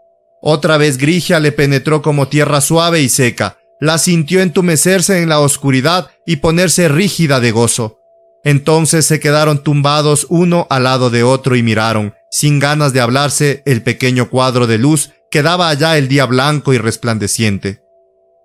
Otra vez Grigia le penetró como tierra suave y seca, la sintió entumecerse en la oscuridad y ponerse rígida de gozo. Entonces se quedaron tumbados uno al lado de otro y miraron, sin ganas de hablarse, el pequeño cuadro de luz que daba allá el día blanco y resplandeciente.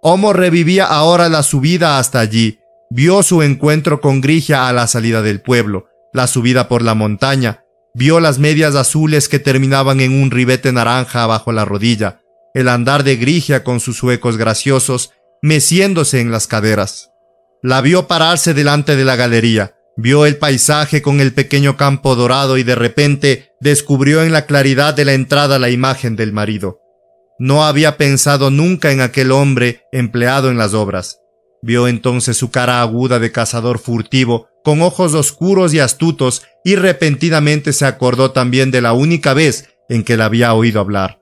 Homo revivía ahora la subida hasta allí, vio su encuentro con Grigia a la salida del pueblo, la subida por la montaña, vio las medias azules que terminaban en un ribete naranja bajo la rodilla, el andar de Grigia con sus huecos graciosos, meciéndose en las caderas. La vio pararse delante de la galería, vio el paisaje con el pequeño campo dorado y de repente descubrió en la claridad de la entrada la imagen del marido. No había pensado nunca en aquel hombre empleado en las obras. Vio entonces su cara aguda de cazador furtivo, con ojos oscuros y astutos, y repentinamente se acordó también de la única vez en que la había oído hablar.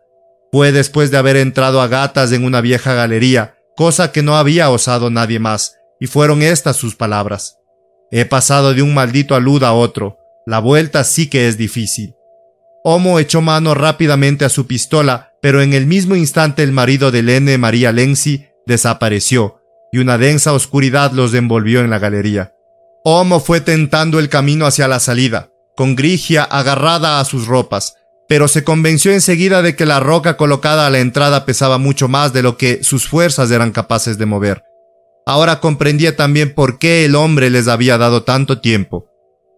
Fue después de haber entrado a gatas en una vieja galería, cosa que no había osado nadie más, y fueron estas sus palabras: «He pasado de un maldito alud a otro, la vuelta sí que es difícil». Homo echó mano rápidamente a su pistola, pero en el mismo instante el marido de Lene María Lenzi desapareció, y una densa oscuridad los envolvió en la galería. Homo fue tentando el camino hacia la salida, con Grigia agarrada a sus ropas, pero se convenció enseguida de que la roca colocada a la entrada pesaba mucho más de lo que sus fuerzas eran capaces de mover. Ahora comprendía también por qué el hombre les había dado tanto tiempo.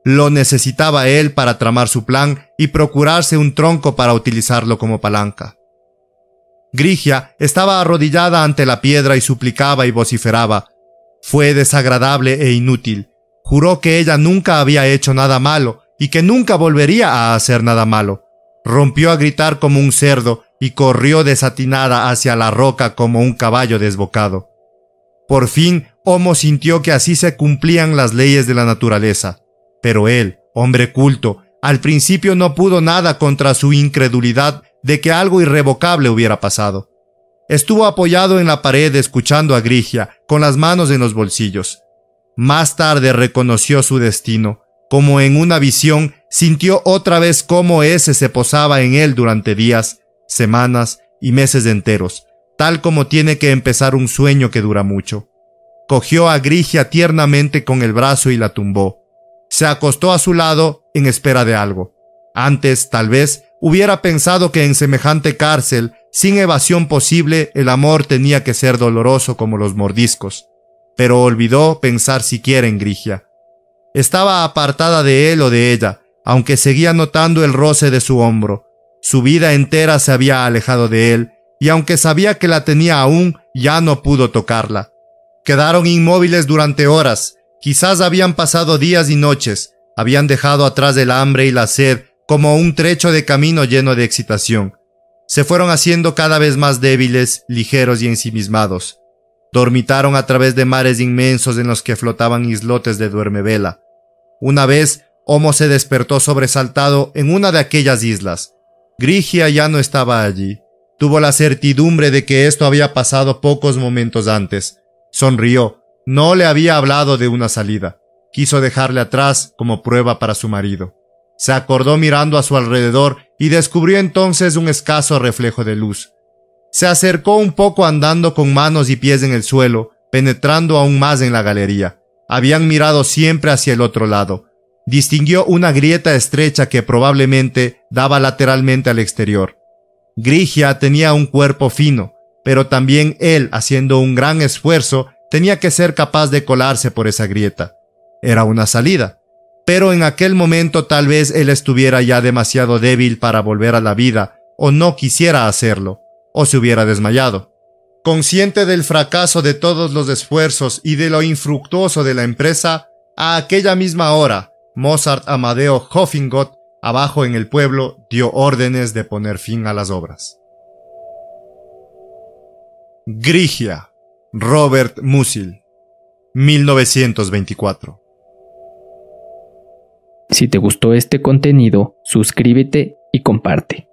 Lo necesitaba él para tramar su plan y procurarse un tronco para utilizarlo como palanca. Grigia estaba arrodillada ante la piedra y suplicaba y vociferaba. Fue desagradable e inútil. Juró que ella nunca había hecho nada malo y que nunca volvería a hacer nada malo. Rompió a gritar como un cerdo y corrió desatinada hacia la roca como un caballo desbocado. Por fin, Homo sintió que así se cumplían las leyes de la naturaleza. Pero él, hombre culto, al principio no pudo nada contra su incredulidad de que algo irrevocable hubiera pasado. Estuvo apoyado en la pared escuchando a Grigia, con las manos en los bolsillos. Más tarde reconoció su destino. Como en una visión, sintió otra vez cómo ese se posaba en él durante días, semanas y meses enteros, tal como tiene que empezar un sueño que dura mucho. Cogió a Grigia tiernamente con el brazo y la tumbó. Se acostó a su lado en espera de algo. Antes, tal vez, hubiera pensado que en semejante cárcel, sin evasión posible, el amor tenía que ser doloroso como los mordiscos. Pero olvidó pensar siquiera en Grigia. Estaba apartada de él o de ella, aunque seguía notando el roce de su hombro. Su vida entera se había alejado de él, y aunque sabía que la tenía aún, ya no pudo tocarla. Quedaron inmóviles durante horas. Quizás habían pasado días y noches, habían dejado atrás el hambre y la sed como un trecho de camino lleno de excitación. Se fueron haciendo cada vez más débiles, ligeros y ensimismados. Dormitaron a través de mares inmensos en los que flotaban islotes de duermevela. Una vez, Homo se despertó sobresaltado en una de aquellas islas. Grigia ya no estaba allí. Tuvo la certidumbre de que esto había pasado pocos momentos antes. Sonrió. No le había hablado de una salida. Quiso dejarle atrás como prueba para su marido. Se acordó mirando a su alrededor y descubrió entonces un escaso reflejo de luz. Se acercó un poco andando con manos y pies en el suelo, penetrando aún más en la galería. Habían mirado siempre hacia el otro lado. Distinguió una grieta estrecha que probablemente daba lateralmente al exterior. Grigia tenía un cuerpo fino, pero también él, haciendo un gran esfuerzo, tenía que ser capaz de colarse por esa grieta. Era una salida. Pero en aquel momento tal vez él estuviera ya demasiado débil para volver a la vida, o no quisiera hacerlo, o se hubiera desmayado. Consciente del fracaso de todos los esfuerzos y de lo infructuoso de la empresa, a aquella misma hora, Mozart Amadeo Höfingott, abajo en el pueblo, dio órdenes de poner fin a las obras. Grigia, Robert Musil, 1924. Si te gustó este contenido, suscríbete y comparte.